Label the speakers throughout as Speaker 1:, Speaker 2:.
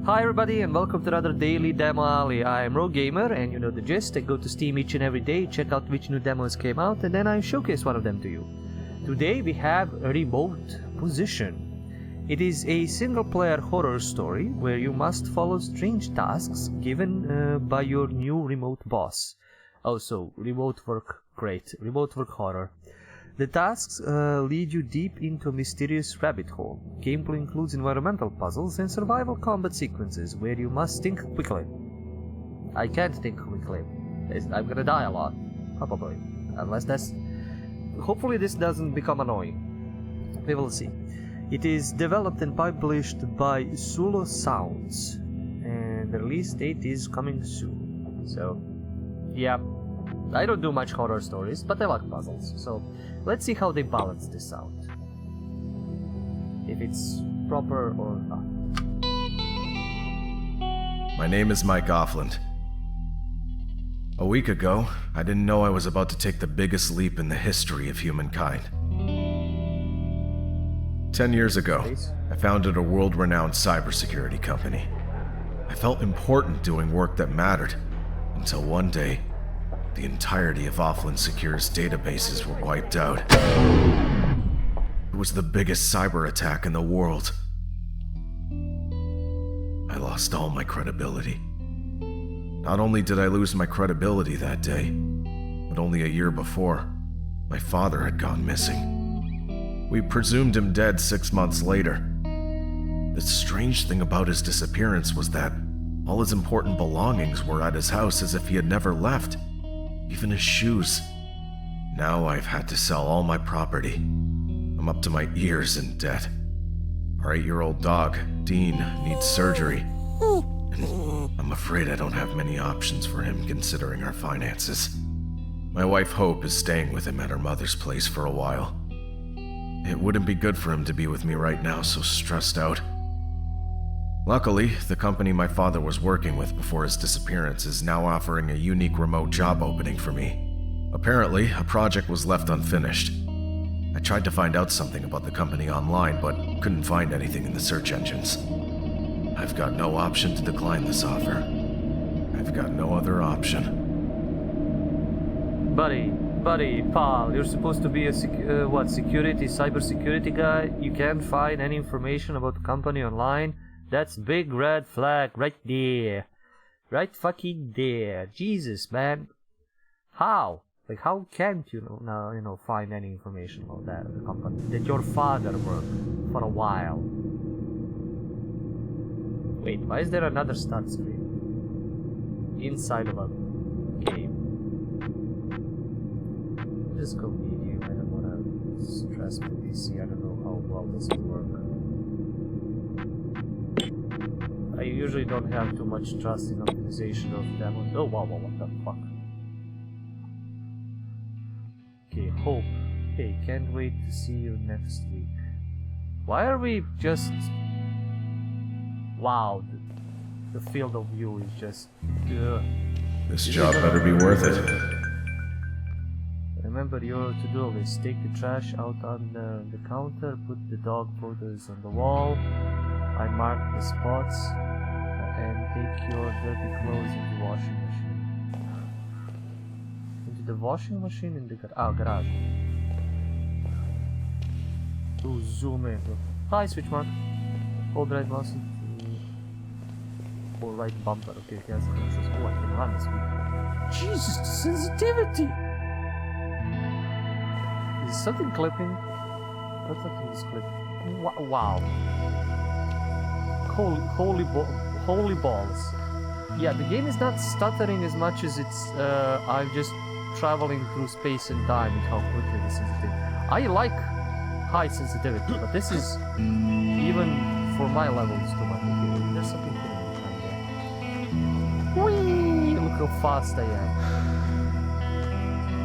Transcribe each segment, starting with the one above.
Speaker 1: Hi everybody and welcome to another daily demo alley. I am Rogue Gamer and you know the gist. I go to Steam each and every day, check out which new demos came out, and then I showcase one of them to you. Today we have a Remote Position. It is a single-player horror story where you must follow strange tasks given by your new remote boss. Also, remote work, great. Remote work horror. The tasks lead you deep into a mysterious rabbit hole. Gameplay includes environmental puzzles and survival combat sequences where you must think quickly. I can't think quickly. I'm gonna die a lot. Probably. Unless that's... Hopefully this doesn't become annoying. We will see. It is developed and published by Solo Sounds. And the release date is coming soon. So, yeah. I don't do much horror stories, but I like puzzles, so let's see how they balance this out. If it's proper or not.
Speaker 2: My name is Mike Offland. A week ago, I didn't know I was about to take the biggest leap in the history of humankind. 10 years ago, I founded a world-renowned cybersecurity company. I felt important doing work that mattered, until one day, the entirety of Offland Secure's databases were wiped out. It was the biggest cyber attack in the world. I lost all my credibility. Not only did I lose my credibility that day, but only a year before, my father had gone missing. We presumed him dead 6 months later. The strange thing about his disappearance was that all his important belongings were at his house as if he had never left. Even his shoes. Now I've had to sell all my property. I'm up to my ears in debt. Our 8-year-old dog, Dean, needs surgery. And I'm afraid I don't have many options for him considering our finances. My wife Hope is staying with him at her mother's place for a while. It wouldn't be good for him to be with me right now, so stressed out. Luckily, the company my father was working with before his disappearance is now offering a unique remote job opening for me. Apparently, a project was left unfinished. I tried to find out something about the company online, but couldn't find anything in the search engines. I've got no option to decline this offer. I've got no other option.
Speaker 1: Buddy, pal, you're supposed to be a cybersecurity guy? You can't find any information about the company online? That's big red flag right there. Right fucking there. Jesus, man. How? Like, how can't you find any information about that company that your father worked for a while? Wait, why is there another start screen? Inside of a game. Just go medium. I don't wanna stress my PC. I don't know how well this will work. I usually don't have too much trust in optimization of demos. Oh wow, what the fuck? Okay, Hope. Hey, can't wait to see you next week. Why are we just... Wow, the field of view is just...
Speaker 2: This job better be worth it.
Speaker 1: Remember your to-do list. Take the trash out on the counter, put the dog photos on the wall. I marked the spots, and take your dirty clothes into the washing machine. Into the washing machine in the garage. To zoom in. Hi, switch mark. Hold right mouse or right bumper. Okay, he has the controls. Oh, I can run this week. Jesus, the sensitivity! Is something clipping? What something is clipping? Wow. Holy balls. Yeah, the game is not stuttering as much as it's I'm just traveling through space and time with how quickly the sensitivity. I like high sensitivity, but this is even for my levels too much. Okay, there's something hidden behind there. Whee! Look how fast I am.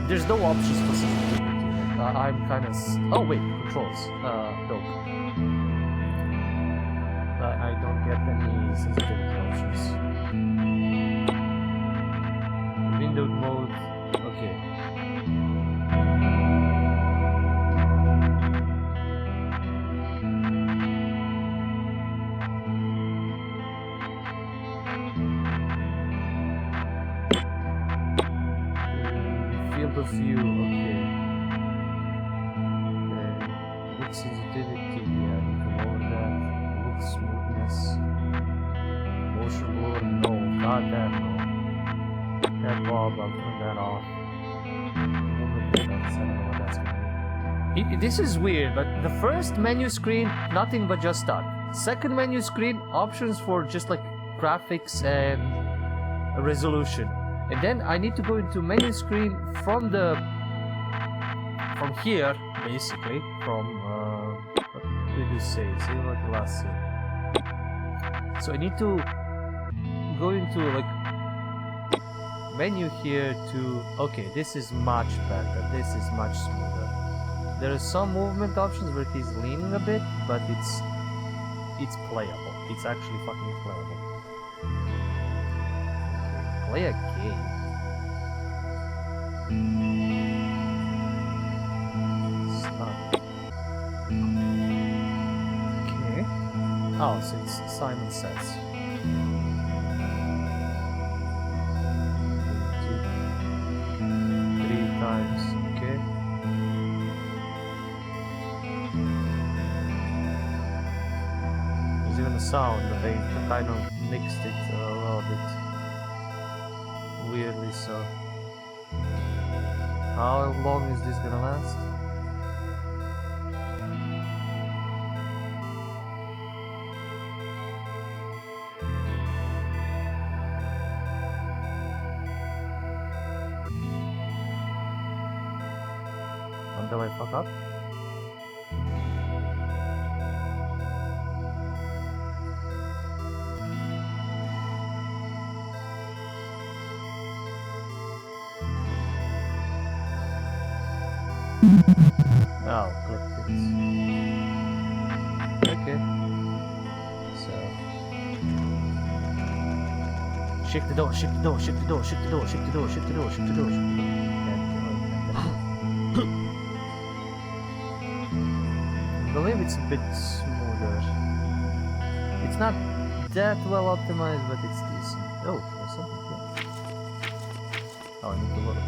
Speaker 1: There's no options for sensitivity. I'm kind of... Oh wait, controls. Dope. I don't get any sensitivity options. Window mode. Okay. of view, okay. Look sensitivity, yeah, I need to lower that. Look smoothness. Motion blur, no. Goddamn, no. That bulb, I'll turn that off. Movement distance, I don't know what that's gonna be. This is weird, but the first menu screen, nothing but just start. Second menu screen, options for just like graphics and resolution. And then I need to go into menu screen from here, basically, what did you say? See what the last scene. So I need to go into like menu here to, okay, this is much better, this is much smoother. There are some movement options where he's leaning a bit, but it's playable. It's actually fucking playable. Okay, play a game. Stop. Okay. Oh, so it's Simon Says. 3 times. Okay. There's even a sound, but they kind of mixed it a little bit weirdly. So, how long is this gonna last? Until I fuck up? Oh, click this. Okay. So shake the door, shake the door, shake the door, shake the door, shake the door, shake the door, shake the door, shake the door. I believe it's a bit smoother. It's not that well optimized, but it's decent. Oh, there's something here. Oh, I need to look.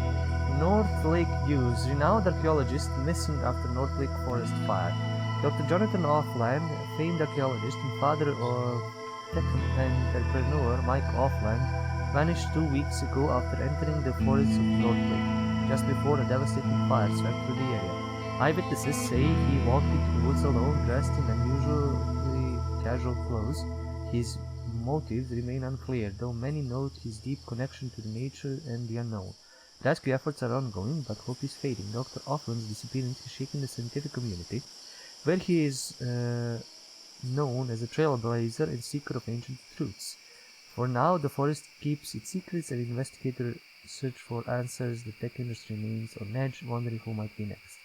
Speaker 1: North Lake News. Renowned archaeologist missing after North Lake forest fire. Dr. Jonathan Offland, a famed archaeologist and father of tech entrepreneur Mike Offland, vanished 2 weeks ago after entering the forests of North Lake, just before a devastating fire swept through the area. Eyewitnesses say he walked into the woods alone, dressed in unusually casual clothes. His motives remain unclear, though many note his deep connection to the nature and the unknown. Rescue efforts are ongoing, but hope is fading. Dr. Offland's disappearance has shaken the scientific community, where he is known as a trailblazer and seeker of ancient truths. For now, the forest keeps its secrets, and investigators search for answers. The tech industry remains on edge, wondering who might be next.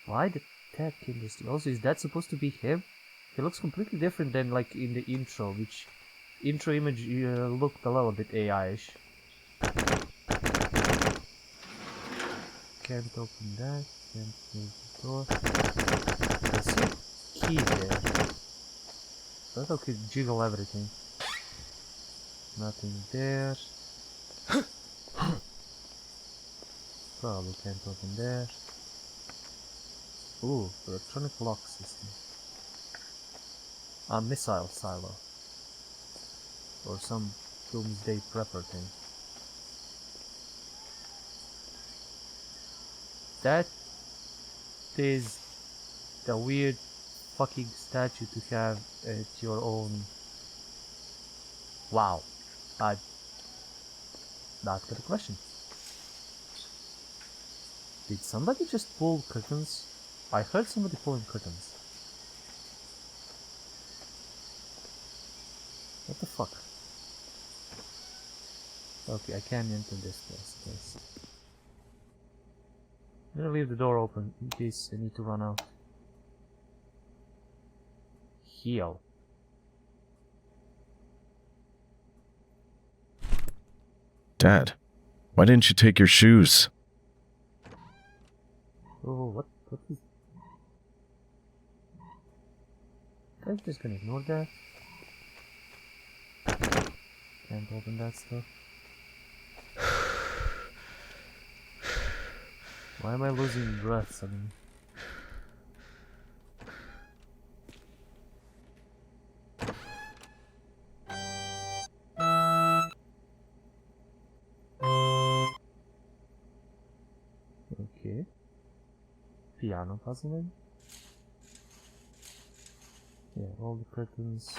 Speaker 1: Why the tech industry? Also, is that supposed to be him? He looks completely different than like in the intro, which intro image looked a little bit AI-ish. Can't open that, can't close the door. I see a key there. That could jiggle everything. Nothing there. Probably can't open there. Ooh, electronic lock system. A missile silo. Or some doomsday prepper thing. That is the weird fucking statue to have at your own. Wow. I've not got a question. Did somebody just pull curtains? I heard somebody pulling curtains. What the fuck? Okay, I can't enter this place. I'm gonna leave the door open in case I need to run out. Heal.
Speaker 2: Dad, why didn't you take your shoes?
Speaker 1: Oh, what is... I'm just gonna ignore that. Can't open that stuff. Why am I losing breath suddenly? Okay. Piano puzzling. Yeah, all the curtains.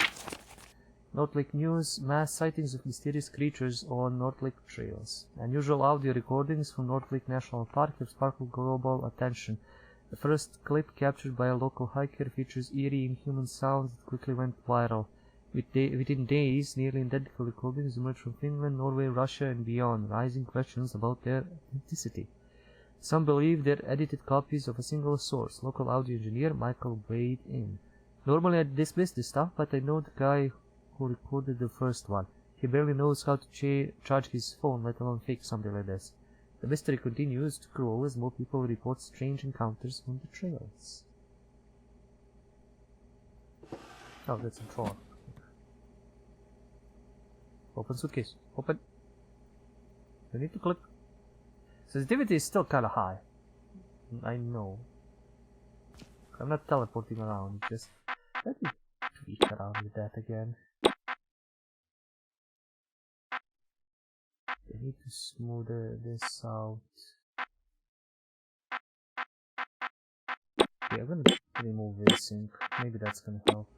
Speaker 1: North Lake News, mass sightings of mysterious creatures on North Lake trails. Unusual audio recordings from North Lake National Park have sparkled global attention. The first clip, captured by a local hiker, features eerie inhuman sounds that quickly went viral. Within days, nearly identical recordings emerged from Finland, Norway, Russia, and beyond, raising questions about their authenticity. Some believe they're edited copies of a single source. Local audio engineer Michael weighed in. Normally I dismiss this stuff, but I know the guy who recorded the first one. He barely knows how to charge his phone, let alone fake something like this. The mystery continues to grow as more people report strange encounters on the trails. Oh, that's a drawer. Open suitcase. Open. You need to click. Sensitivity is still kinda high. I know. I'm not teleporting around, just let me tweak around with that again. I need to smooth this out. Okay, I'm gonna remove VSync. Maybe that's gonna help.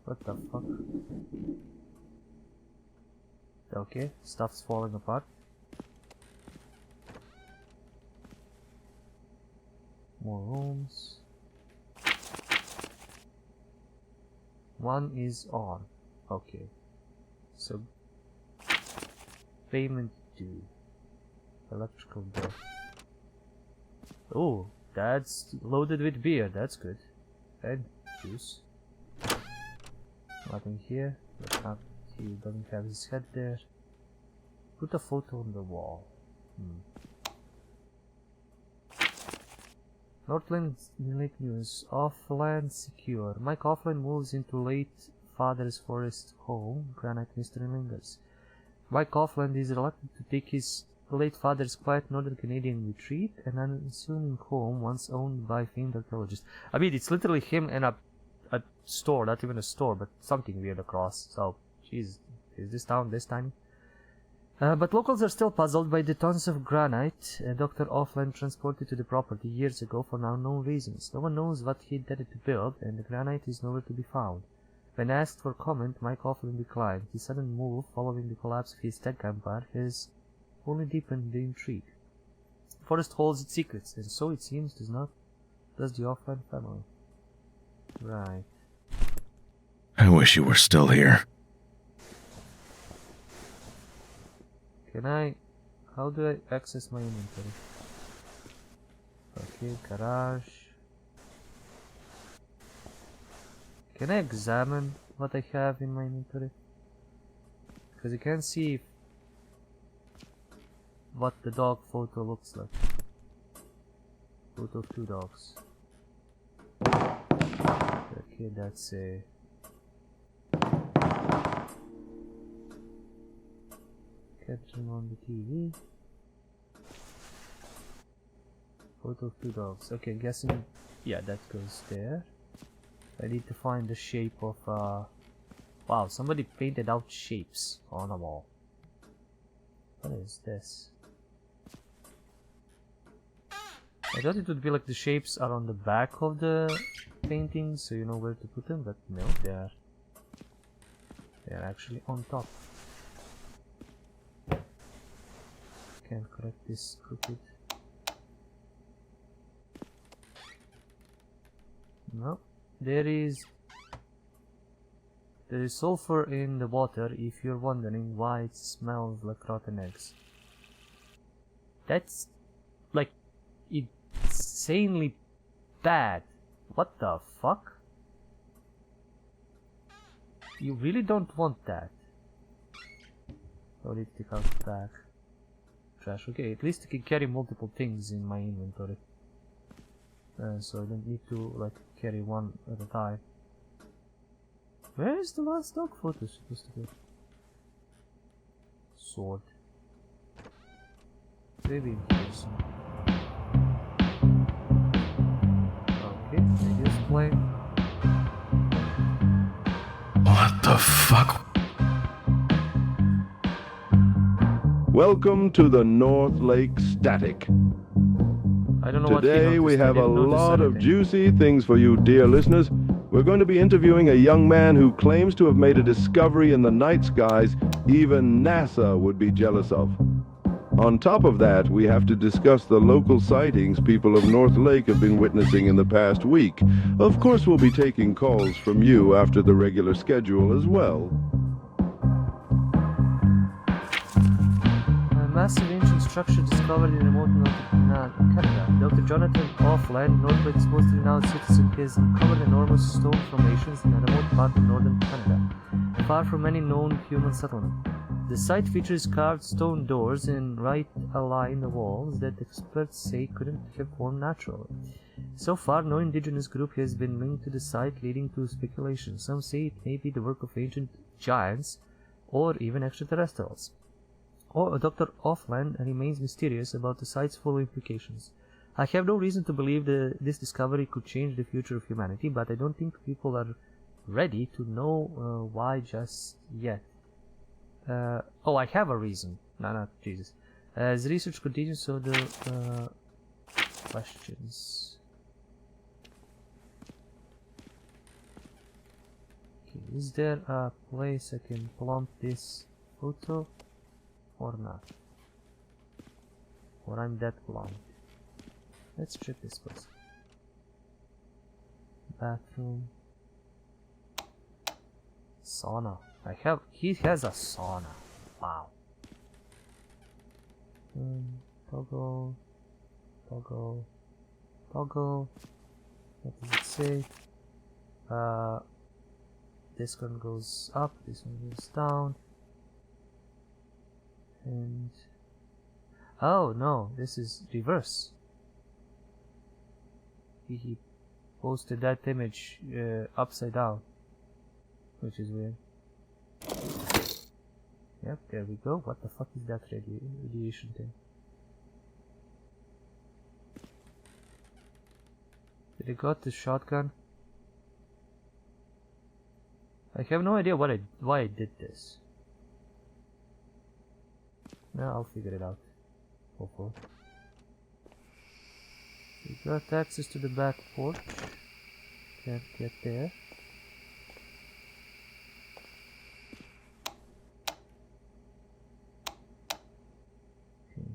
Speaker 1: What the fuck? Okay, stuff's falling apart. More rooms. One is on. Okay. So payment due. Electrical bill. Oh, that's loaded with beer. That's good. And juice. Nothing here. He doesn't have his head there. Put a photo on the wall. Northland Lake News. Offland secure. Mike Offland moves into late father's forest home. Granite mystery lingers. Mike Offland is reluctant to take his late father's quiet northern Canadian retreat, an unassuming home once owned by famed archaeologists. I mean, it's literally him and a store, not even a store, but something weird across. So, jeez, is this town this tiny? But locals are still puzzled by the tons of granite Dr. Offland transported to the property years ago for unknown reasons. No one knows what he intended to build, and the granite is nowhere to be found. When asked for comment, Mike Offland declined. His sudden move following the collapse of his tech empire has only deepened the intrigue. The forest holds its secrets, and so it seems does the Offland family. Right.
Speaker 2: I wish you were still here.
Speaker 1: How do I access my inventory? Okay, garage. Can I examine what I have in my inventory? Because you can't see what the dog photo looks like. Photo of two dogs. Okay, that's a... Caption on the TV. Photo of two dogs. Okay, guessing... Yeah, that goes there. I need to find the shape of... Wow, somebody painted out shapes on a wall. What is this? I thought it would be like the shapes are on the back of the painting, so you know where to put them, but no, they're actually on top. Can't correct this crooked. No, there is sulfur in the water. If you're wondering why it smells like rotten eggs, that's like insanely bad. What the fuck? You really don't want that. Oh, need to take out the back. Trash. Okay, at least I can carry multiple things in my inventory. So I don't need to like carry one at a time. Where is the last dog photo supposed to be? Sword. Maybe in person. Okay, radio's playing.
Speaker 2: What the fuck?
Speaker 3: Welcome to the North Lake Static.
Speaker 1: I don't know what he
Speaker 3: Today we
Speaker 1: noticed. I
Speaker 3: have a
Speaker 1: didn't notice
Speaker 3: lot of
Speaker 1: anything.
Speaker 3: juicy things for you, dear listeners. We're going to be interviewing a young man who claims to have made a discovery in the night skies even NASA would be jealous of. On top of that, we have to discuss the local sightings people of North Lake have been witnessing in the past week. Of course, we'll be taking calls from you after the regular schedule as well.
Speaker 1: A massive ancient structure discovered in remote Canada. Dr. Jonathan Offland, North Lake's most renowned citizen, has uncovered enormous stone formations in a remote part of northern Canada, far from any known human settlement. The site features carved stone doors and right align the walls that experts say couldn't have formed naturally. So far, no indigenous group has been linked to the site, leading to speculation. Some say it may be the work of ancient giants or even extraterrestrials. Dr. Offland remains mysterious about the site's full implications. I have no reason to believe that this discovery could change the future of humanity, but I don't think people are ready to know why just yet. I have a reason. No, not Jesus. As research continues, so the questions. Okay, is there a place I can plump this photo or not? Or I'm that blind? Let's check this place. Bathroom. Sauna. He has a sauna. Wow. Toggle. What does it say? This one goes up, this one goes down. And oh no, this is reverse. He posted that image upside down, which is weird. Yep, there we go. What the fuck is that radiation thing? Did he got the shotgun? I have no idea why I did this. No, I'll figure it out. Hopefully. We got access to the back porch. Can't get there.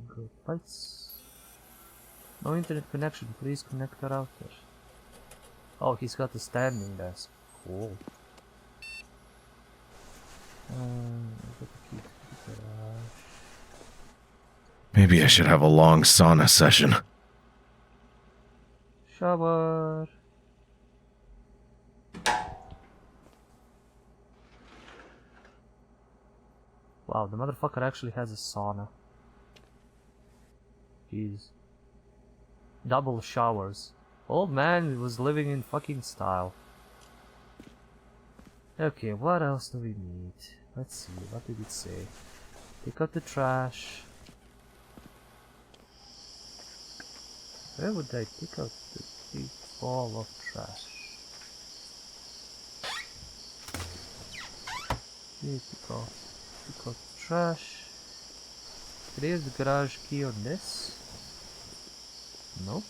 Speaker 1: Go lights. No internet connection. Please connect the router. Oh, he's got the standing desk. Cool. Got the key to the garage.
Speaker 2: Maybe I should have a long sauna session.
Speaker 1: Shower. Wow, the motherfucker actually has a sauna. Jeez. Double showers. Old man was living in fucking style. Okay, what else do we need? Let's see, what did it say? Take out the trash. Where would I take out the big ball of trash? Here we go. Take out the trash. There's the garage key on this. Nope.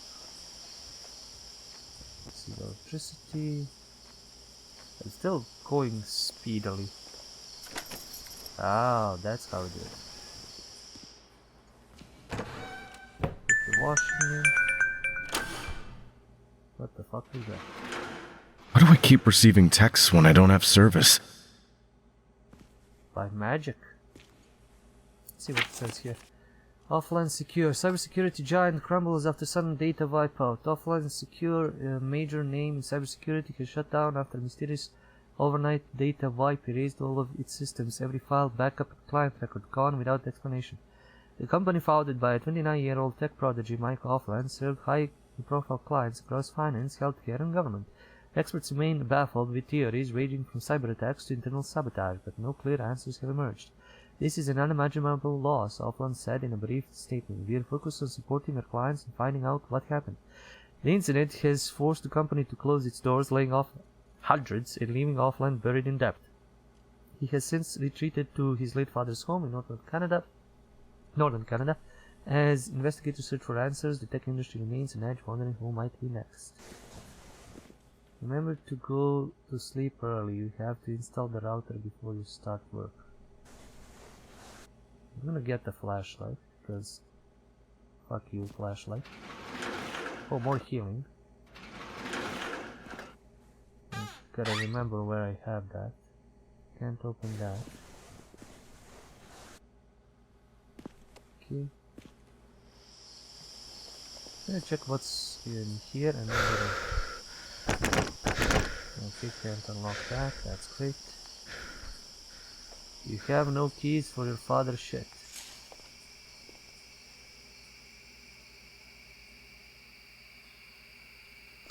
Speaker 1: Let's see the electricity. It's still going speedily. Oh, that's how it is. Put the washing in. What the fuck is that?
Speaker 2: Why do I keep receiving texts when I don't have service?
Speaker 1: By magic. Let's see what it says here. Offline secure. Cybersecurity giant crumbles after sudden data wipeout. Offline secure, a major name in cybersecurity, has shut down after mysterious overnight data wipe erased all of its systems. Every file, backup, and client record gone without explanation. The company, founded by a 29-year-old tech prodigy, Mike Offline, served high-profile clients across finance, healthcare, and government. Experts remain baffled with theories ranging from cyber attacks to internal sabotage, but no clear answers have emerged. This is an unimaginable loss, Offland said in a brief statement. We are focused on supporting our clients and finding out what happened. The incident has forced the company to close its doors, laying off hundreds and leaving Offland buried in debt. He has since retreated to his late father's home in northern Canada. As investigators search for answers, the tech industry remains on edge, wondering who might be next. Remember to go to sleep early. You have to install the router before you start work. I'm gonna get the flashlight, because fuck you, flashlight. Oh, more healing. Gotta remember where I have that. Can't open that. Okay. I'm gonna check what's in here and then okay, can't unlock that, that's great. You have no keys for your father's shit.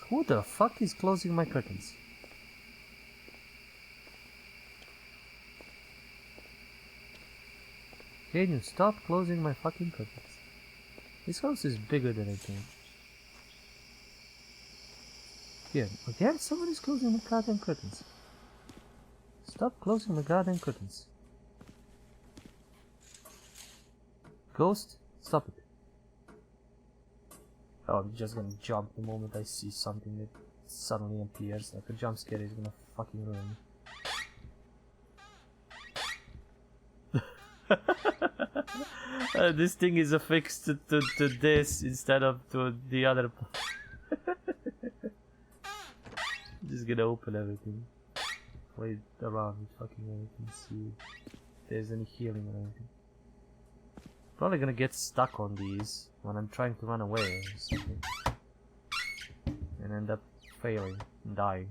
Speaker 1: Who the fuck is closing my curtains? Can you stop closing my fucking curtains? This house is bigger than I think. Here, again, someone is closing my goddamn curtains. Stop closing my goddamn curtains. Ghost, stop it. Oh, I'm just gonna jump the moment I see something that suddenly appears. Like a jump scare is gonna fucking ruin me. This thing is affixed to this instead of to the other. Just gonna open everything. Play around with fucking everything, see if there's any healing or anything. Probably gonna get stuck on these when I'm trying to run away or something. And end up failing and dying.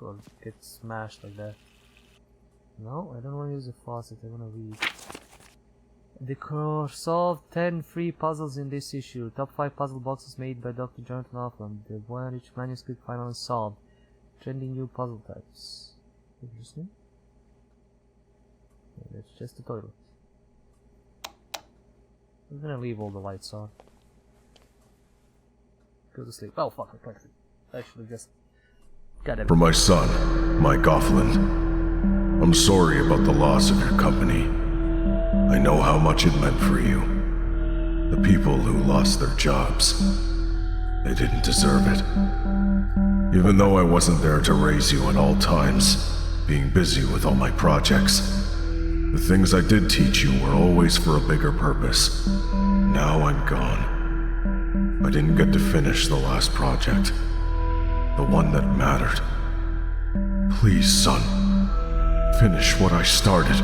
Speaker 1: Or get smashed like that. No, I don't want to use the faucet, I want to read. The core solved 10 free puzzles in this issue. Top 5 puzzle boxes made by Dr. Jonathan Offland. The one each manuscript finally solved. Trending new puzzle types. Interesting. Yeah, that's just a toilet. I'm gonna leave all the lights on. Go to sleep. Oh fuck, I clicked it. I should have just got it.
Speaker 2: For my son, Mike Offland, I'm sorry about the loss of your company. I know how much it meant for you. The people who lost their jobs, they didn't deserve it. Even though I wasn't there to raise you at all times, being busy with all my projects, the things I did teach you were always for a bigger purpose. Now I'm gone. I didn't get to finish the last project, the one that mattered. Please, son, finish what I started.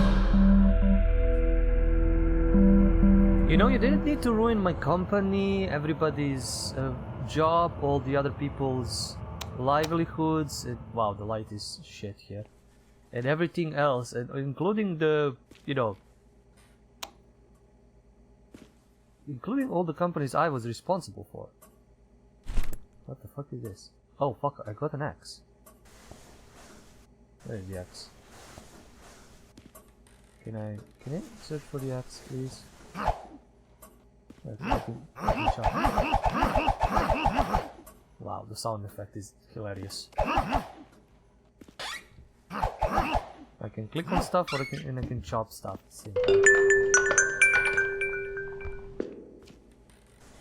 Speaker 1: You know, you didn't need to ruin my company, everybody's job, all the other people's livelihoods. Wow, the light is shit here. And everything else, and including the, you know, including all the companies I was responsible for. What the fuck is this? Oh fuck, I got an axe. Where is the axe? Can I search for the axe, please? I can chop. Wow, the sound effect is hilarious. I can click on stuff, or I can chop stuff at the same time.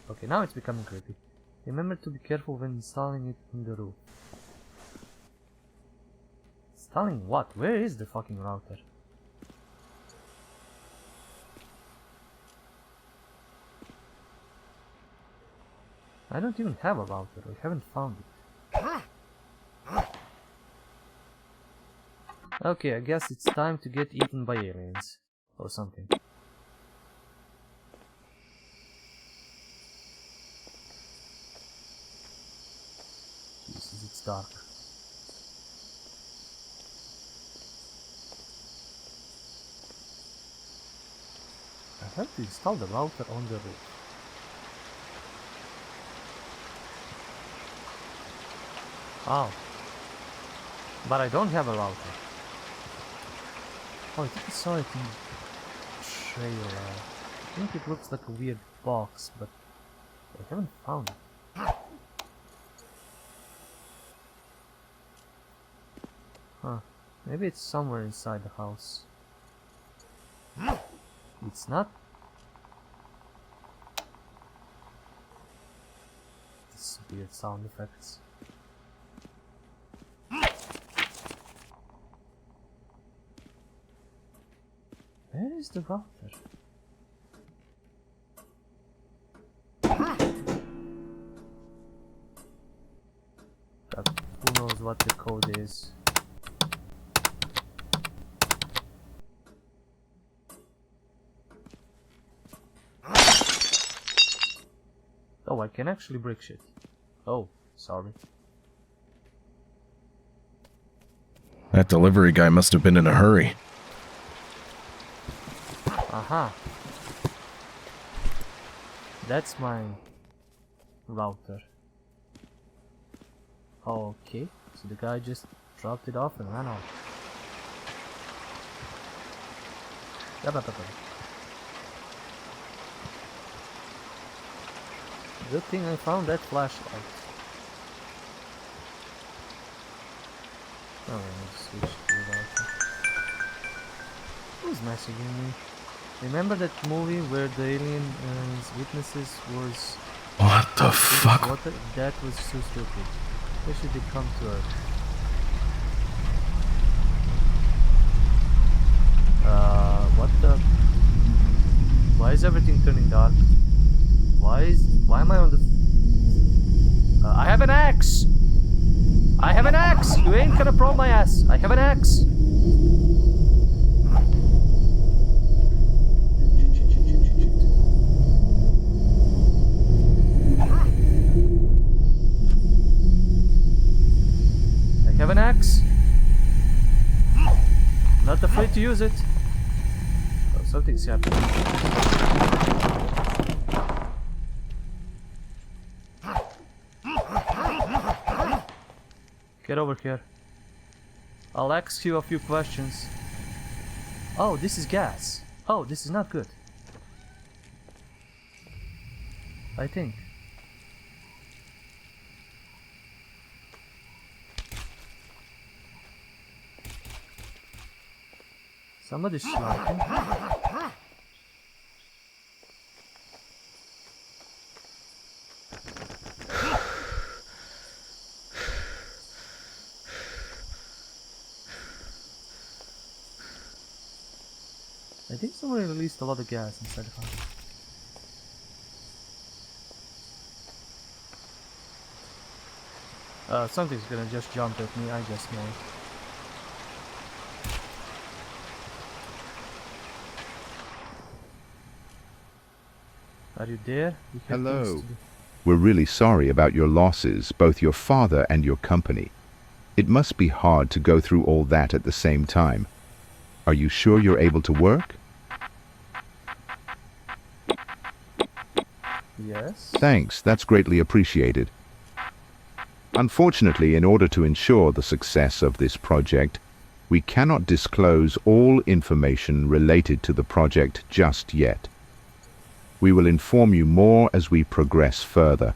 Speaker 1: Okay, now it's becoming creepy. Remember to be careful when installing it on the roof. Installing what? Where is the fucking router? I don't even have a router, I haven't found it. Okay, I guess it's time to get eaten by aliens. Or something. Jesus, it's dark. I have to install the router on the roof. Oh. But I don't have a router. Oh, I think I saw it in the trailer. I think it looks like a weird box, but I haven't found it. Huh. Maybe it's somewhere inside the house. It's not. This weird sound effects. Where is the router? But who knows what the code is? Oh, I can actually break shit. Oh, sorry.
Speaker 2: That delivery guy must have been in a hurry.
Speaker 1: Aha. That's my router. Okay, so the guy just dropped it off and ran off. Good thing I found that flashlight. Oh, I'll switch to the router. Who's messaging me? Remember that movie where the alien's witnesses was
Speaker 2: What the fuck?
Speaker 1: water? That was so stupid. Why should they come to Earth? What the? Why is everything turning dark? Why am I on the? I have an axe! I have an axe! You ain't gonna probe my ass! I have an axe! I have an axe! Not afraid to use it. Oh, something's happening. Get over here. I'll ask you a few questions. Oh, this is gas. Oh, this is not good. I think. Somebody's snarking. I think somebody released a lot of gas inside the house. Something's gonna just jump at me, I just know. Are you there? You have things
Speaker 4: Hello.
Speaker 1: to do.
Speaker 4: We're really sorry about your losses, both your father and your company. It must be hard to go through all that at the same time. Are you sure you're able to work?
Speaker 1: Yes.
Speaker 4: Thanks, that's greatly appreciated. Unfortunately, in order to ensure the success of this project, we cannot disclose all information related to the project just yet. We will inform you more as we progress further.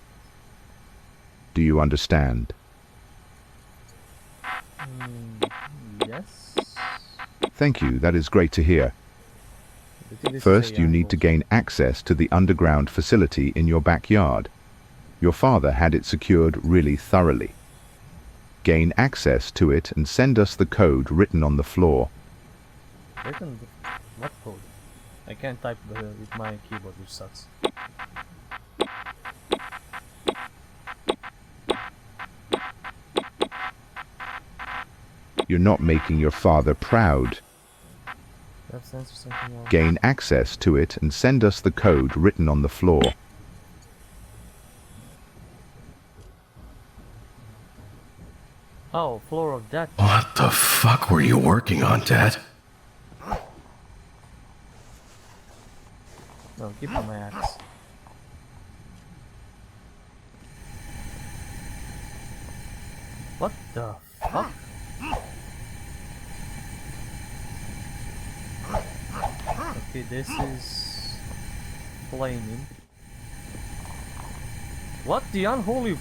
Speaker 4: Do you understand?
Speaker 1: Yes.
Speaker 4: Thank you, that is great to hear.
Speaker 1: I think this is
Speaker 4: First, you
Speaker 1: AI
Speaker 4: need to
Speaker 1: bullshit.
Speaker 4: gain access to the underground facility in your backyard. Your father had it secured really thoroughly. Gain access to it and send us the code written on the floor.
Speaker 1: Written what code? I can't type with my keyboard, which sucks.
Speaker 4: You're not making your father proud.
Speaker 1: Let's answer something else.
Speaker 4: Gain access to it and send us the code written on the floor.
Speaker 1: Oh, floor of that.
Speaker 2: What the fuck were you working on, Dad?
Speaker 1: No, keep on my axe. What the fuck? Okay, this is flaming. What the unholy?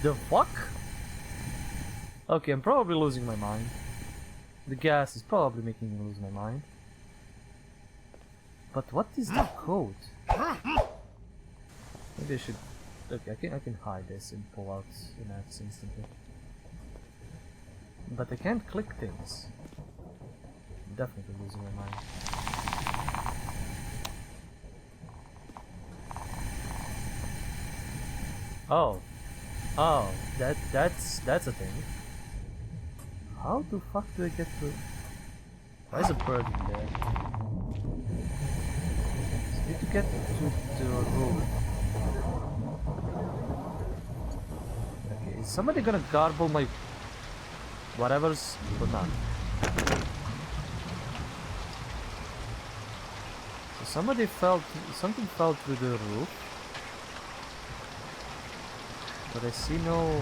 Speaker 1: The fuck? Okay, I'm probably losing my mind. The gas is probably making me lose my mind. But what is the code? Maybe I should. Okay, I can hide this and pull out an axe instantly. But I can't click things. I'm definitely losing my mind. Oh, that's a thing. How the fuck do I get to? Why is a bird in there? I need to get to the roof. Okay, is somebody gonna garble my whatever's or not? So something fell through the roof, but I see no.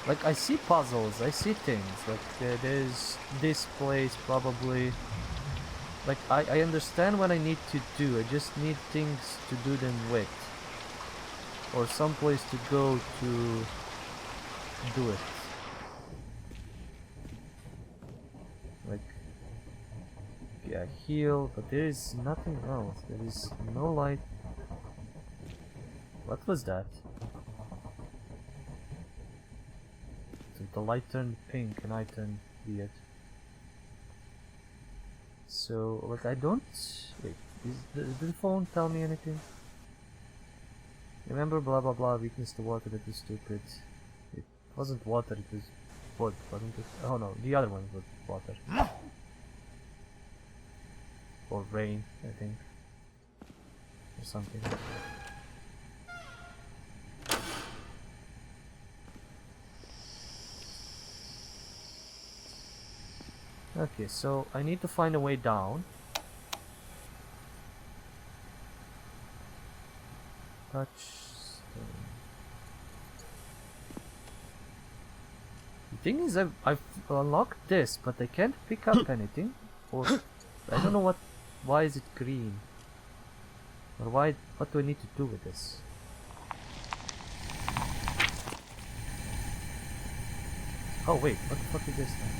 Speaker 1: Like, I see puzzles, I see things, like there's this place probably. Like, I understand what I need to do, I just need things to do them with. Or some place to go to do it. Like, yeah, heal, but there is nothing else, there is no light. What was that? The light turned pink and I turned weird. So, like, I don't... Wait, did the phone tell me anything? Remember blah blah blah, weakness to water, that was stupid. It wasn't water, it was wood, wasn't it? Oh no, the other one was water. Or rain, I think. Or something. Okay, so I need to find a way down. Touch stone. The thing is, I've unlocked this, but I can't pick up anything. Or I don't know why is it green? Or what do I need to do with this? Oh wait, what the fuck is this then?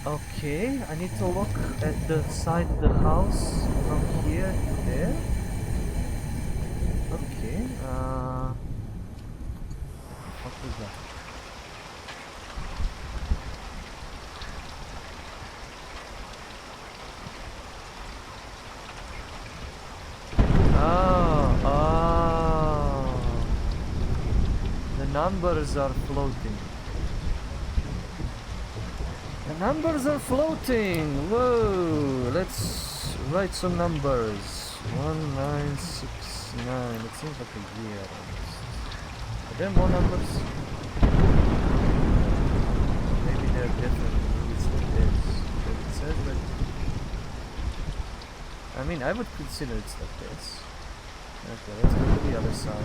Speaker 1: Okay, I need to look at the side of the house from here to there. Okay, what was that? Oh, the numbers are floating. The numbers are floating! Whoa! Let's write some numbers. 1969. It seems like a year almost. Are there more numbers? Maybe they're different. Maybe it's like this. But it says like... I mean, I would consider it's like this. Okay, let's go to the other side.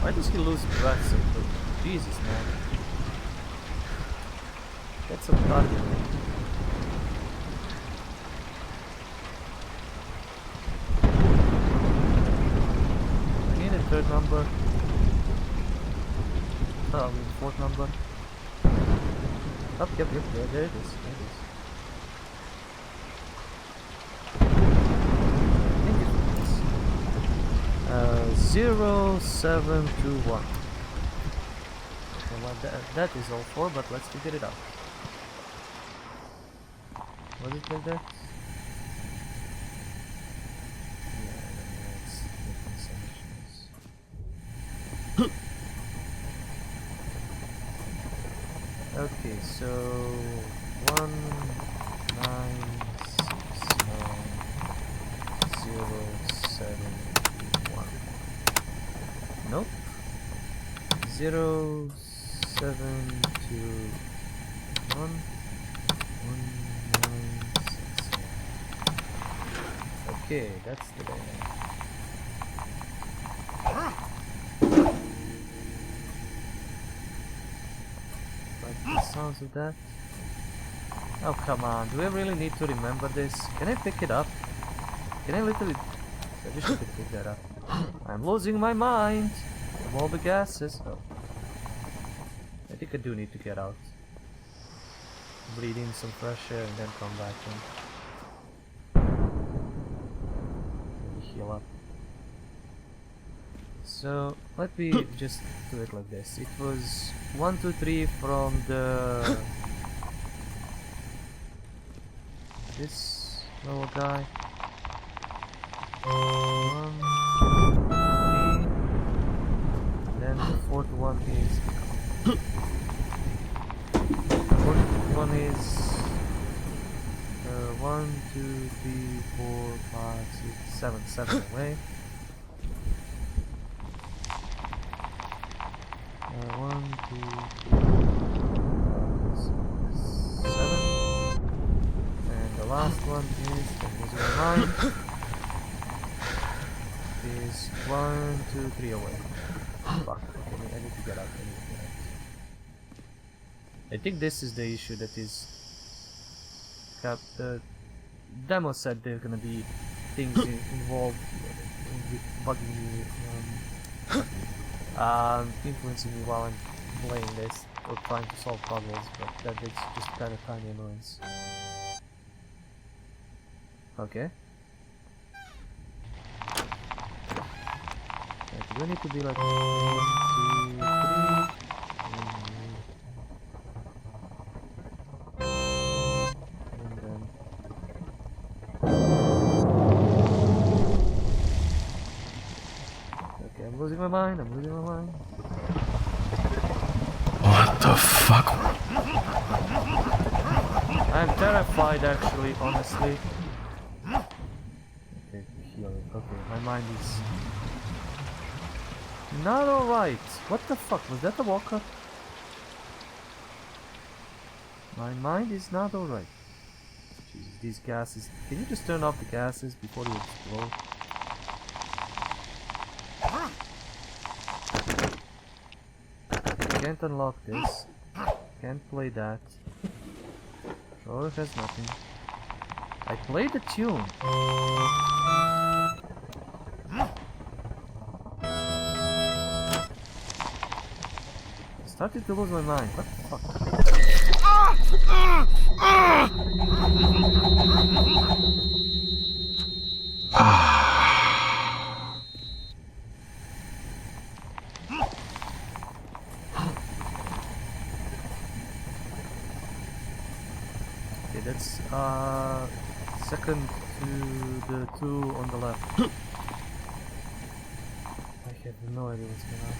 Speaker 1: Why does he lose breath so quick? Jesus, man. Get some target. I need a third number. Oh, I mean fourth number. Oh, yep, there it is. I think it's 0721. Okay, well, that is all four, but let's figure it out. Was it like that? Yeah, let's different solutions. Okay, so 19690721. Nope. 0, 7, 2, 1, 1, 9, 6. Okay, that's the day. Like the sounds of that. Oh come on, do I really need to remember this? Can I pick it up? Can I literally... I wish I could pick that up. I'm losing my mind from all the gases. Oh. I think I do need to get out. Breathe in some fresh air and then come back in. Maybe heal up. So let me just do it like this. It was 1, 2, 3 from the this little guy. 1, 3. Then the fourth one is. Fourth one is 1, 2, 3, 4, 5, 6, 7. 7 away. 1, 2, 3, 4, 5, 6, 7. And the last one is, I'm losing my mind, is 1, 2, 3 away. Fuck, okay, I need to get out. I think this is the issue that is... The demo said there are gonna be things involved with bugging you, influencing me while I'm playing this or trying to solve puzzles, but that is just kind of tiny annoyance. Okay. Right, do I need to be like 1, 2, 3? And then... Okay, I'm losing my mind, I'm losing my mind.
Speaker 2: What the fuck?
Speaker 1: I'm terrified actually, honestly. Okay, healing. Okay, my mind is not alright. What the fuck? Was that a walker? My mind is not alright. Jesus, these gases. Can you just turn off the gases before you explode? Can't unlock this. Can't play that. Sure has nothing. I played the tune. I started to lose my mind. What the fuck? Okay, that's second to the 2 on the left. I have no idea what's going on.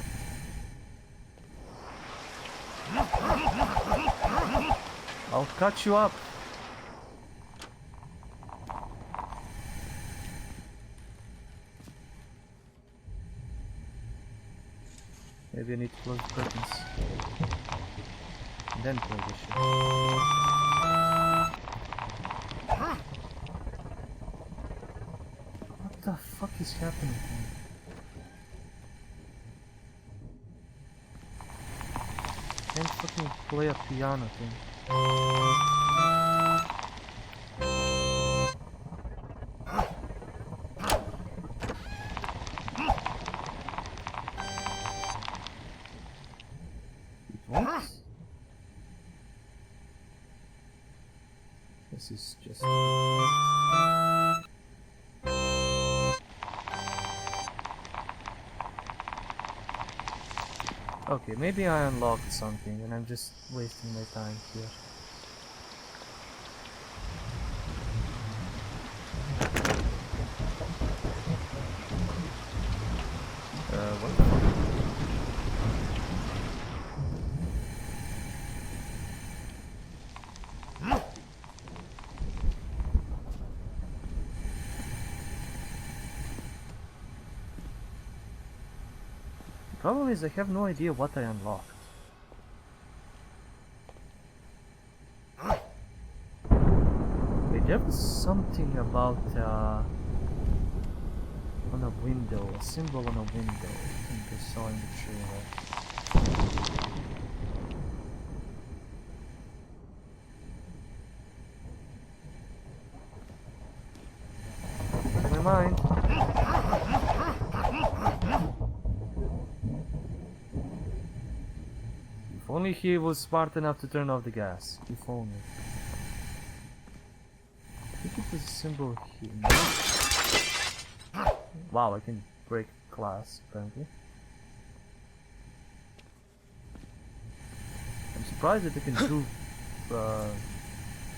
Speaker 1: I'll cut you up. Maybe I need to close the curtains. And then play this shit. What the fuck is happening? Can't fucking play a piano thing. What? This is just... Okay, maybe I unlocked something and I'm just wasting my time here. What the fuck? problem is I have no idea what I unlocked. Wait, there was something about on a window, a symbol on a window. I think I saw in the trailer. Never mind. If only he was smart enough to turn off the gas. If only. I think it was a symbol here. Wow, I can break glass apparently. I'm surprised that I can do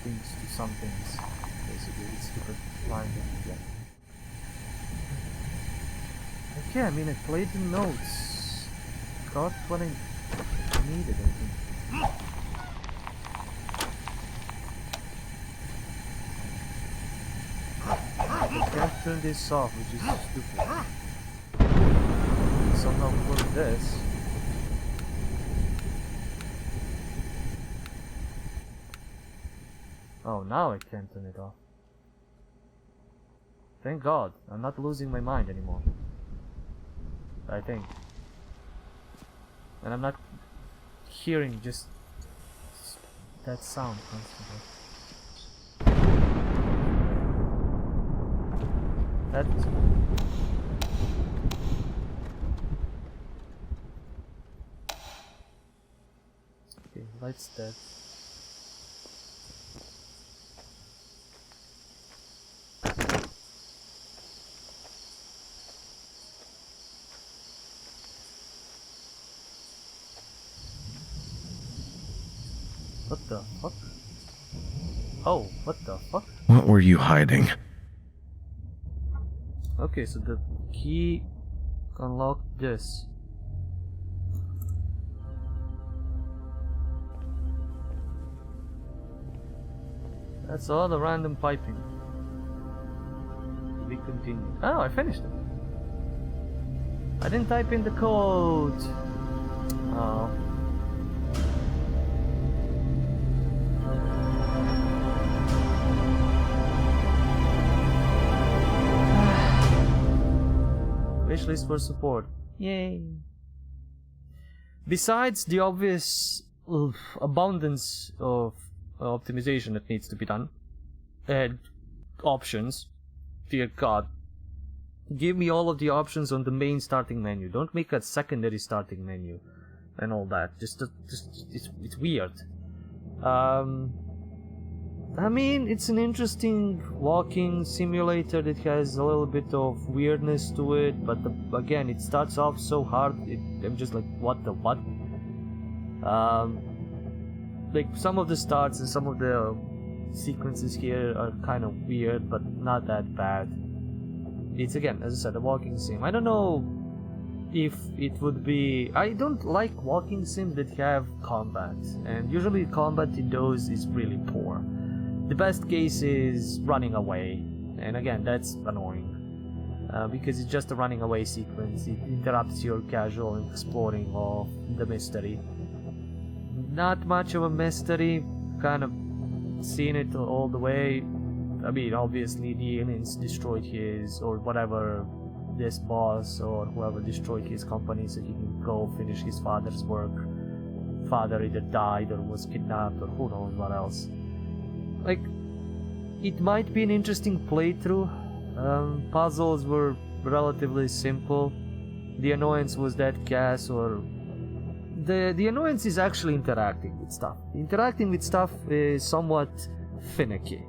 Speaker 1: things to some things. Basically, it's stupid blinding again. Okay, I mean I played the notes. Got what I needed, I think. I can't turn this off, which is stupid. Somehow put this. Oh, now I can't turn it off. Thank God, I'm not losing my mind anymore. I think. And I'm not hearing just that sound constantly. That was okay, light's dead. What the fuck? Oh, what the fuck?
Speaker 2: What were you hiding?
Speaker 1: Okay, so the key unlocked this. That's all the random piping. We continue. Oh, I finished it. I didn't type in the code. Oh. Wishlist for support. Yay. Besides the obvious abundance of optimization that needs to be done, and options, dear God, give me all of the options on the main starting menu. Don't make a secondary starting menu and all that. Just it's weird. I mean, it's an interesting walking simulator that has a little bit of weirdness to it, but again, it starts off so hard. I'm just like, what the what? Like some of the starts and some of the sequences here are kind of weird, but not that bad. It's again, as I said, a walking sim. I don't know if it would be. I don't like walking sims that have combat, and usually combat in those is really poor. The best case is running away, and again, that's annoying because it's just a running away sequence. It interrupts your casual exploring of the mystery. Not much of a mystery, kind of seen it all the way. I mean, obviously the aliens destroyed his, or whatever, this boss or whoever destroyed his company so he can go finish his father's work. Father either died or was kidnapped or who knows what else. Like, it might be an interesting playthrough. Puzzles were relatively simple. The annoyance was that gas, or the annoyance is actually interacting with stuff. Interacting with stuff is somewhat finicky,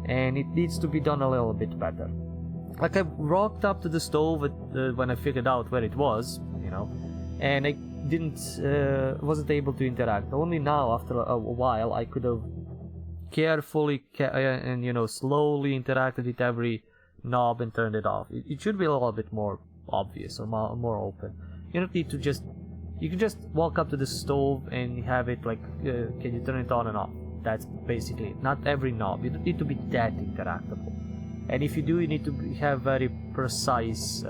Speaker 1: and it needs to be done a little bit better. Like, I walked up to the stove when I figured out where it was, you know, and I wasn't able to interact. Only now, after a while, I could have carefully and slowly interacted with every knob and turned it off. It should be a little bit more obvious or more open. You don't need to you can just walk up to the stove and have it like, can you turn it on and off? That's basically it. Not every knob. You don't need to be that interactable. And if you do, you need to have very precise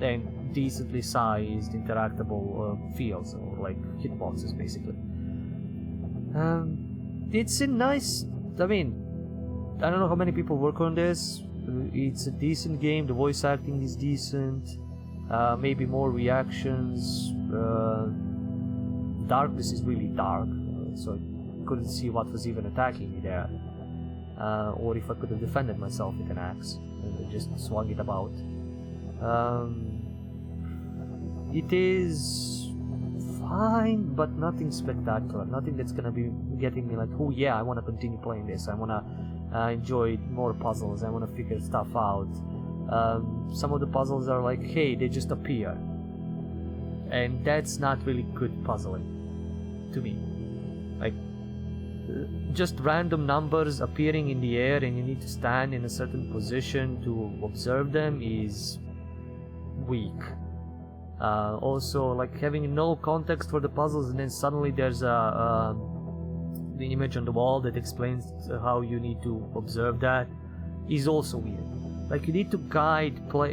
Speaker 1: and decently sized interactable fields, or like hitboxes basically. It's a nice, I mean, I don't know how many people work on this. It's a decent game, the voice acting is decent, maybe more reactions. Darkness is really dark, so I couldn't see what was even attacking me there, or if I could have defended myself with an axe and just swung it about. It is fine, but nothing spectacular, nothing that's gonna be getting me like, oh yeah, I want to continue playing this, I want to enjoy more puzzles, I want to figure stuff out. Some of the puzzles are like, hey, they just appear, and that's not really good puzzling to me. Like, just random numbers appearing in the air and you need to stand in a certain position to observe them is weak. Also, like, having no context for the puzzles and then suddenly there's the image on the wall that explains how you need to observe that is also weird. Like, you need to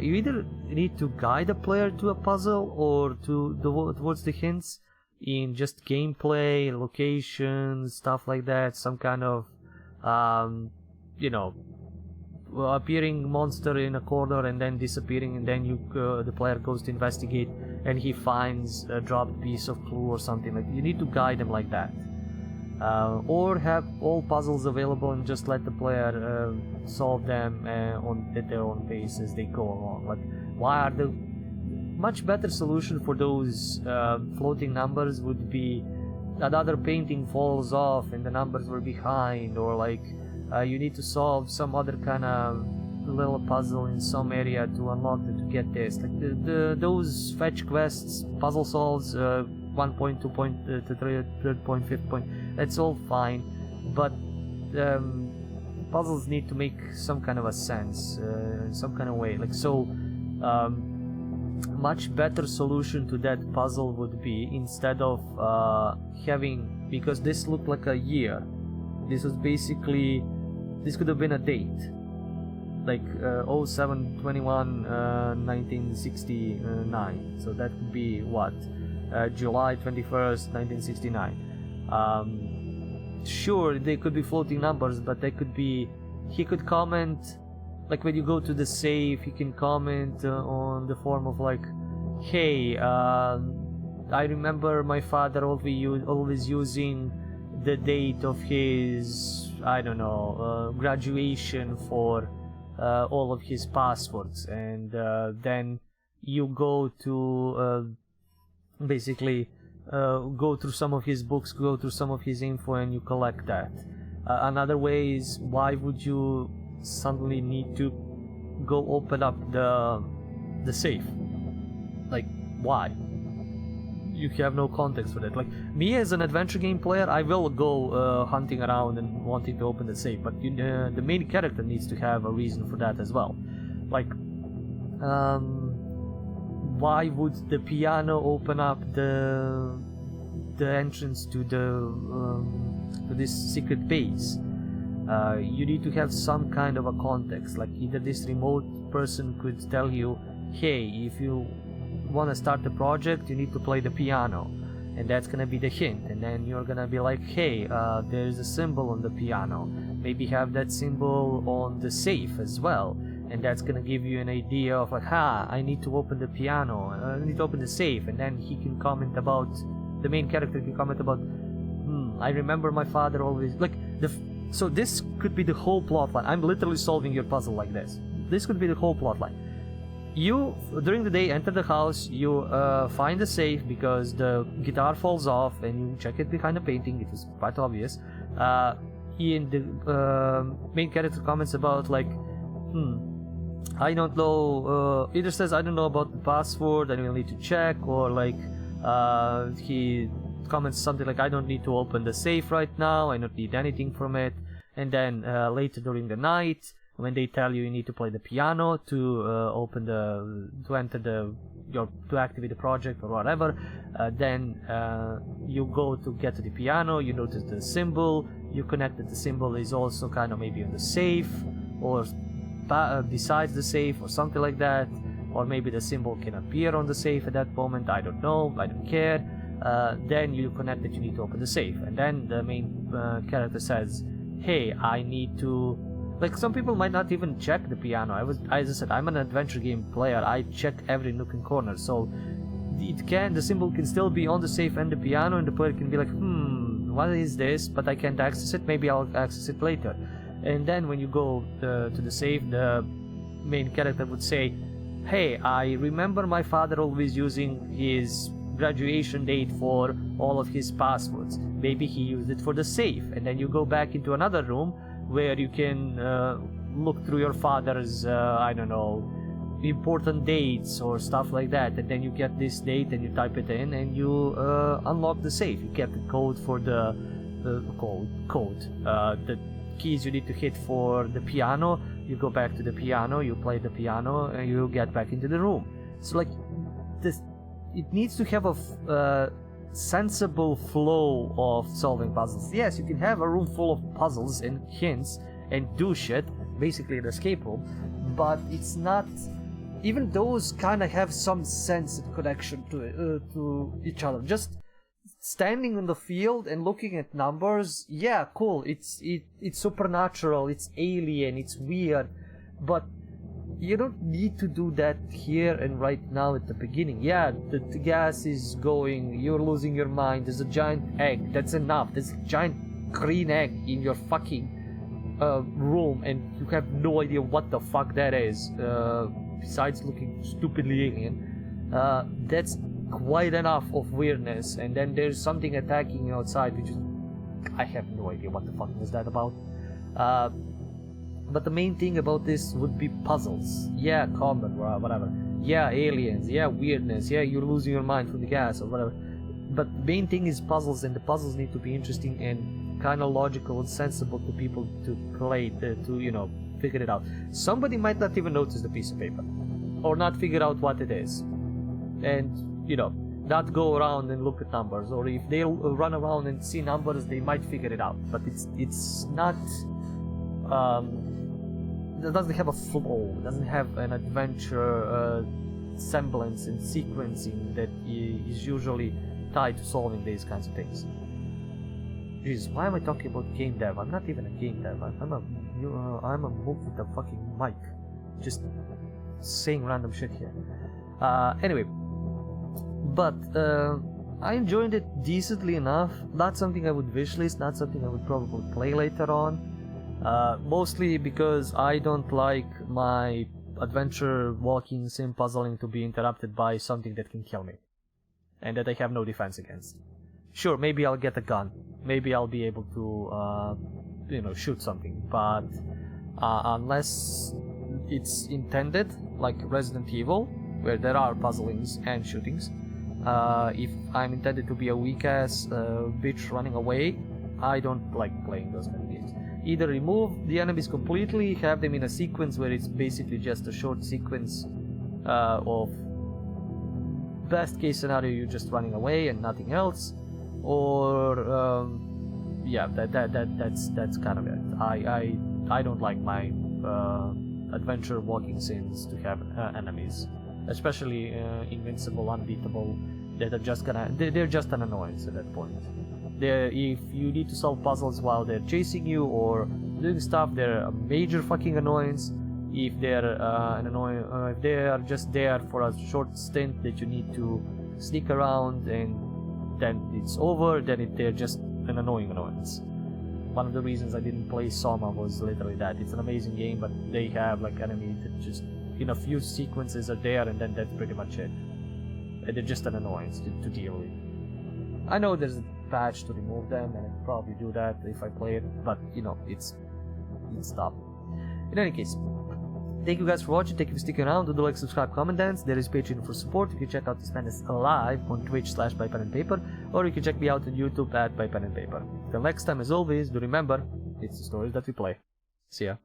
Speaker 1: you either need to guide a player to a puzzle or towards the hints in just gameplay, locations, stuff like that, some kind of appearing monster in a corner and then disappearing, and then the player goes to investigate and he finds a dropped piece of clue or something. Like, you need to guide them like that, or have all puzzles available and just let the player solve them at their own pace as they go along. Like, why are the much better solution for those floating numbers would be another painting falls off and the numbers were behind, or like you need to solve some other kind of little puzzle in some area to unlock it to get this. Like those fetch quests, puzzle solves, 1 point, 2 point, to third point, fifth point, that's all fine, but puzzles need to make some kind of a sense, some kind of way. Like, so much better solution to that puzzle would be, instead of having, because this looked like a year, this was basically, this could have been a date, like 07/21/1969, so that could be what, July 21st 1969. Sure, they could be floating numbers, but they could be, he could comment, like when you go to the save, he can comment on the form of like, hey, I remember my father always using the date of his, I don't know, graduation for all of his passwords, and then you go to basically go through some of his books, go through some of his info, and you collect that. Another way is, why would you suddenly need to go open up the safe? Like, why? You have no context for that. Like, me as an adventure game player, I will go hunting around and wanting to open the safe, but the main character needs to have a reason for that as well. Like, why would the piano open up the entrance to this secret base? You need to have some kind of a context. Like, either this remote person could tell you, hey, if you want to start the project, you need to play the piano, and that's gonna be the hint, and then you're gonna be like, hey, there's a symbol on the piano, maybe have that symbol on the safe as well, and that's gonna give you an idea of like, I need to open the piano, I need to open the safe, and then he can comment about, the main character can comment about, I remember my father always, like, so this could be the whole plot line. I'm literally solving your puzzle like this. This could be the whole plot line. You, during the day, enter the house, you find the safe because the guitar falls off, and you check it behind the painting. It was quite obvious. And the main character comments about like, I don't know, either says, I don't know about the password, I will need to check, or like, he comments something like, I don't need to open the safe right now, I don't need anything from it. And then later during the night, when they tell you need to play the piano to to activate the project or whatever, then you go to get to the piano, you notice the symbol, you connect that the symbol is also kind of maybe on the safe, or besides the safe, or something like that, or maybe the symbol can appear on the safe at that moment. I don't know, I don't care. Then you connect that you need to open the safe, and then the main character says, hey, I need to, like, some people might not even check the piano. As I said, I'm an adventure game player. I check every nook and corner, so the symbol can still be on the safe and the piano, and the player can be like, what is this? But I can't access it. Maybe I'll access it later. And then when you go to the safe, the main character would say, hey, I remember my father always using his graduation date for all of his passwords. Maybe he used it for the safe. And then you go back into another room where you can look through your father's, I don't know, important dates or stuff like that, and then you get this date and you type it in and you unlock the safe. You get the code for the keys you need to hit for the piano. You go back to the piano, you play the piano, and you get back into the room. So like this, it needs to have a sensible flow of solving puzzles. Yes, you can have a room full of puzzles and hints and do shit, basically an escape room, but it's not. Even those kind of have some sense of connection to each other. Just standing in the field and looking at numbers, yeah, cool. It's supernatural, it's alien, it's weird, but you don't need to do that here and right now at the beginning. Yeah, the gas is going, you're losing your mind, there's a giant egg, that's enough. There's a giant green egg in your fucking room, and you have no idea what the fuck that is, besides looking stupidly alien. That's quite enough of weirdness. And then there's something attacking you outside, which is, I have no idea what the fuck was that about. But the main thing about this would be puzzles. Yeah, combat, whatever. Yeah, aliens. Yeah, weirdness. Yeah, you're losing your mind from the gas or whatever. But the main thing is puzzles, and the puzzles need to be interesting and kind of logical and sensible to people to play, to you know, figure it out. Somebody might not even notice the piece of paper, or not figure out what it is, and you know, not go around and look at numbers. Or if they run around and see numbers, they might figure it out. But it's not. It doesn't have a flow. It doesn't have an adventure semblance and sequencing that is usually tied to solving these kinds of things. Jesus, why am I talking about game dev? I'm not even a game dev. I'm a moof with a fucking mic, just saying random shit here. Anyway, but I enjoyed it decently enough. Not something I would wishlist, not something I would probably play later on. Mostly because I don't like my adventure walking sim puzzling to be interrupted by something that can kill me, and that I have no defense against. Sure, maybe I'll get a gun, maybe I'll be able to you know, shoot something, but unless it's intended, like Resident Evil, where there are puzzlings and shootings, if I'm intended to be a weak ass bitch running away, I don't like playing those kind of games. Either remove the enemies completely, have them in a sequence where it's basically just a short sequence of best case scenario, you're just running away and nothing else, or yeah, that's kind of it. I don't like my adventure walking sims to have enemies, especially invincible, unbeatable, that are just they're just an annoyance at that point. If you need to solve puzzles while they're chasing you or doing stuff, they're a major fucking annoyance. If they're if they are just there for a short stint that you need to sneak around and then it's over, then they're just an annoying annoyance. One of the reasons I didn't play Soma was literally that. It's an amazing game, but they have like enemies that just in a few sequences are there, and then that's pretty much it. And they're just an annoyance to deal with. I know there's a patch to remove them, and I'd probably do that if I play it, but you know, it's tough. In any case, thank you guys for watching, thank you for sticking around. Do like, subscribe, comment, dance. There is Patreon for support. You can check out this madness live on Twitch/ByPenAndPaper, or you can check me out on YouTube at ByPenAndPaper. Till next time, as always, do remember, it's the stories that we play. See ya.